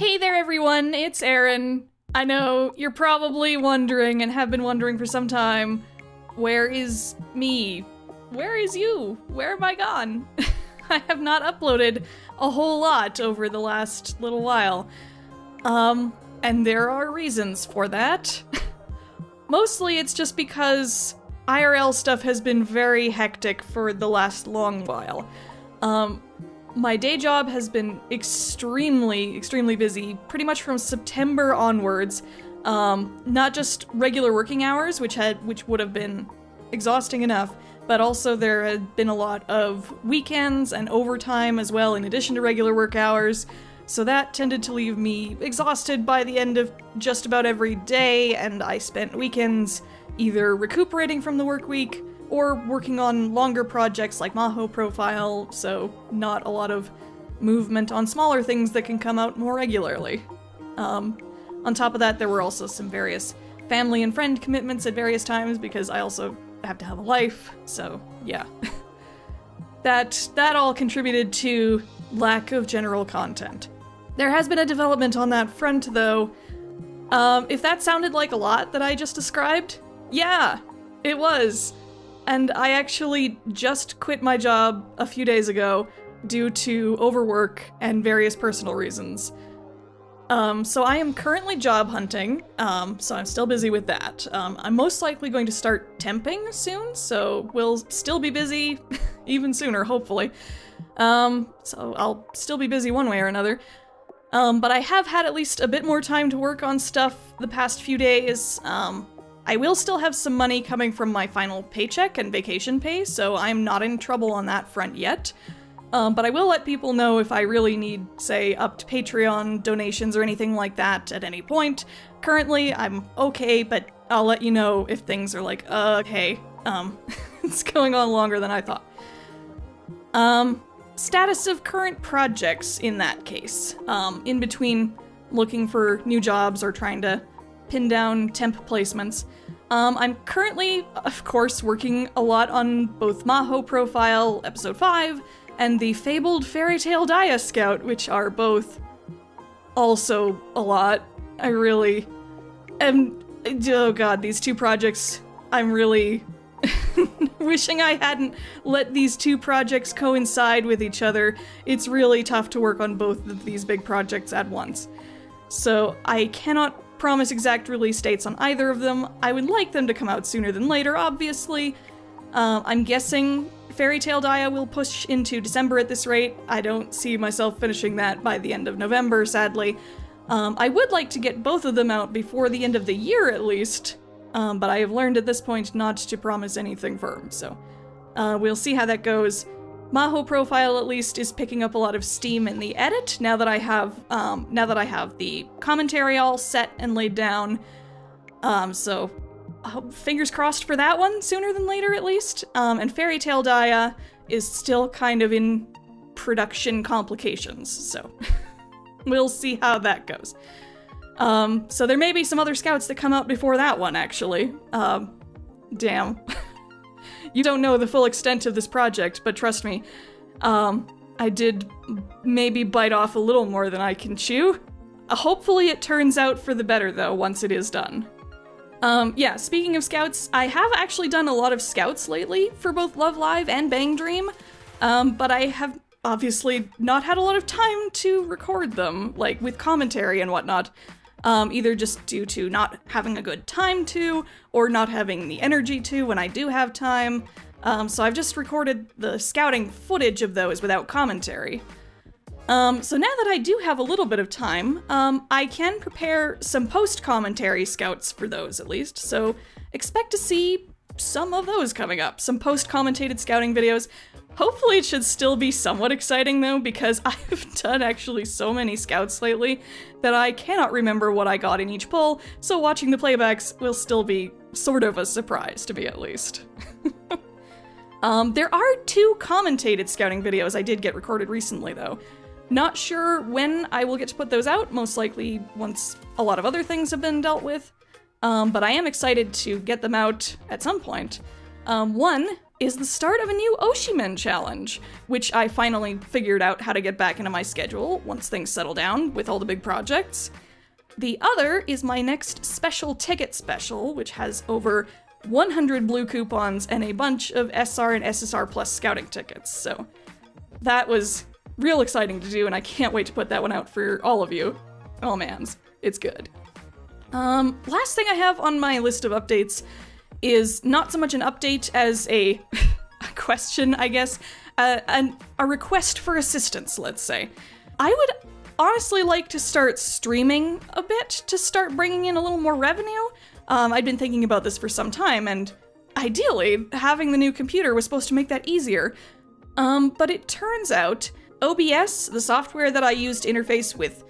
Hey there everyone, it's Aaron. I know you're probably wondering and have been wondering for some time, where is me? Where is you? Where am I gone? I have not uploaded a whole lot over the last little while. And there are reasons for that. Mostly it's just because IRL stuff has been very hectic for the last long while. My day job has been extremely busy, pretty much from September onwards. Not just regular working hours, which would have been exhausting enough, but also there had been a lot of weekends and overtime as well, in addition to regular work hours. So that tended to leave me exhausted by the end of just about every day, and I spent weekends either recuperating from the work week or working on longer projects like Mahou Profile, so not a lot of movement on smaller things that can come out more regularly. On top of that, there were also some various family and friend commitments at various times because I also have to have a life, so yeah. That all contributed to lack of general content. There has been a development on that front, though. If that sounded like a lot that I just described, yeah, it was. And I actually just quit my job a few days ago due to overwork and various personal reasons. So I am currently job hunting, so I'm still busy with that. I'm most likely going to start temping soon, so we'll still be busy even sooner, hopefully. So I'll still be busy one way or another. But I have had at least a bit more time to work on stuff the past few days. I will still have some money coming from my final paycheck and vacation pay, so I'm not in trouble on that front yet. But I will let people know if I really need, say, upped Patreon donations or anything like that at any point. Currently, I'm okay, but I'll let you know if things are like, okay, it's going on longer than I thought. Status of current projects in that case. In between looking for new jobs or trying to pin down temp placements. I'm currently, of course, working a lot on both Mahou Profile Episode 5 and the fabled Fairy Tale Dia Scout, which are both also a lot. I really am, oh god, these two projects, I'm really wishing I hadn't let these two projects coincide with each other. It's really tough to work on both of these big projects at once. So I cannot promise exact release dates on either of them. I would like them to come out sooner than later, obviously. I'm guessing Fairy Tale Dia will push into December at this rate. I don't see myself finishing that by the end of November, sadly. I would like to get both of them out before the end of the year at least, but I have learned at this point not to promise anything firm, so we'll see how that goes. Mahou Profile, at least, is picking up a lot of steam in the edit now that I have the commentary all set and laid down. So fingers crossed for that one sooner than later, at least. And Fairy Tale Dia is still kind of in production complications, so we'll see how that goes. So there may be some other scouts that come out before that one, actually. Damn. You don't know the full extent of this project, but trust me, I did maybe bite off a little more than I can chew. Hopefully it turns out for the better, though, once it is done. Yeah, speaking of scouts, I have actually done a lot of scouts lately for both Love Live and Bang Dream, but I have obviously not had a lot of time to record them, like with commentary and whatnot. Either just due to not having a good time to, or not having the energy to when I do have time. So I've just recorded the scouting footage of those without commentary. So now that I do have a little bit of time, I can prepare some post-commentary scouts for those at least, so expect to see some of those coming up, some post-commentated scouting videos. Hopefully it should still be somewhat exciting though, because I've done actually so many scouts lately that I cannot remember what I got in each poll, so watching the playbacks will still be sort of a surprise to me at least. There are 2 commentated scouting videos I did get recorded recently though. Not sure when I will get to put those out, most likely once a lot of other things have been dealt with, but I am excited to get them out at some point. One is the start of a new Oshimen challenge, which I finally figured out how to get back into my schedule once things settle down with all the big projects. The other is my next special ticket special, which has over 100 blue coupons and a bunch of SR and SSR Plus scouting tickets, so that was real exciting to do, and I can't wait to put that one out for all of you. Oh mans, it's good. Last thing I have on my list of updates is not so much an update as a question, I guess. A request for assistance, let's say. I would honestly like to start streaming a bit to start bringing in a little more revenue. I'd been thinking about this for some time, and ideally, having the new computer was supposed to make that easier. But it turns out OBS, the software that I use to interface with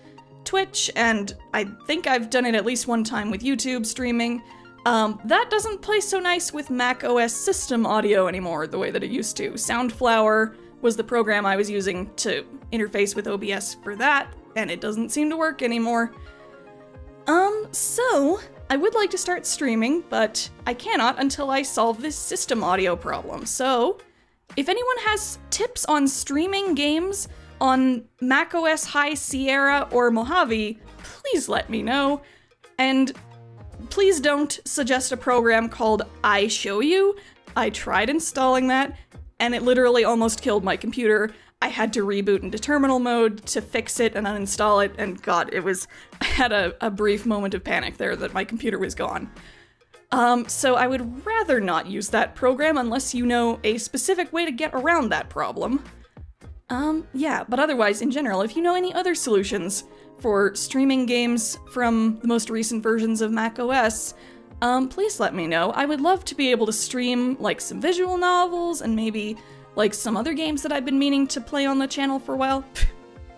Twitch, and I think I've done it at least one time with YouTube streaming, that doesn't play so nice with Mac OS system audio anymore the way that it used to. Soundflower was the program I was using to interface with OBS for that, and it doesn't seem to work anymore. So I would like to start streaming, but I cannot until I solve this system audio problem. So if anyone has tips on streaming games on macOS High Sierra or Mojave, please let me know. And please don't suggest a program called iShowU. I tried installing that, and it literally almost killed my computer. I had to reboot into terminal mode to fix it and uninstall it, and God, I had a brief moment of panic there that my computer was gone. So I would rather not use that program unless you know a specific way to get around that problem. Yeah, but otherwise, in general, if you know any other solutions for streaming games from the most recent versions of macOS, please let me know. I would love to be able to stream, like, some visual novels and maybe, like, some other games that I've been meaning to play on the channel for a while.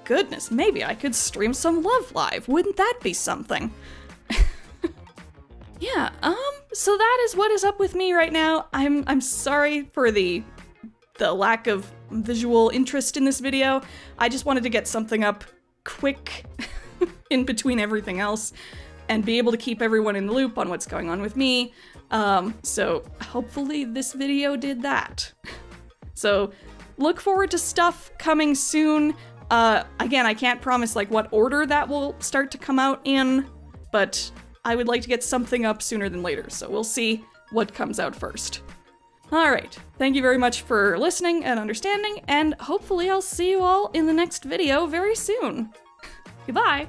Goodness, maybe I could stream some Love Live. Wouldn't that be something? Yeah, so that is what is up with me right now. I'm sorry for the lack of visual interest in this video. I just wanted to get something up quick in between everything else and be able to keep everyone in the loop on what's going on with me. So hopefully this video did that. So look forward to stuff coming soon. Again, I can't promise like what order that will start to come out in, but I would like to get something up sooner than later, so we'll see what comes out first. Alright, thank you very much for listening and understanding, and hopefully I'll see you all in the next video very soon. Goodbye!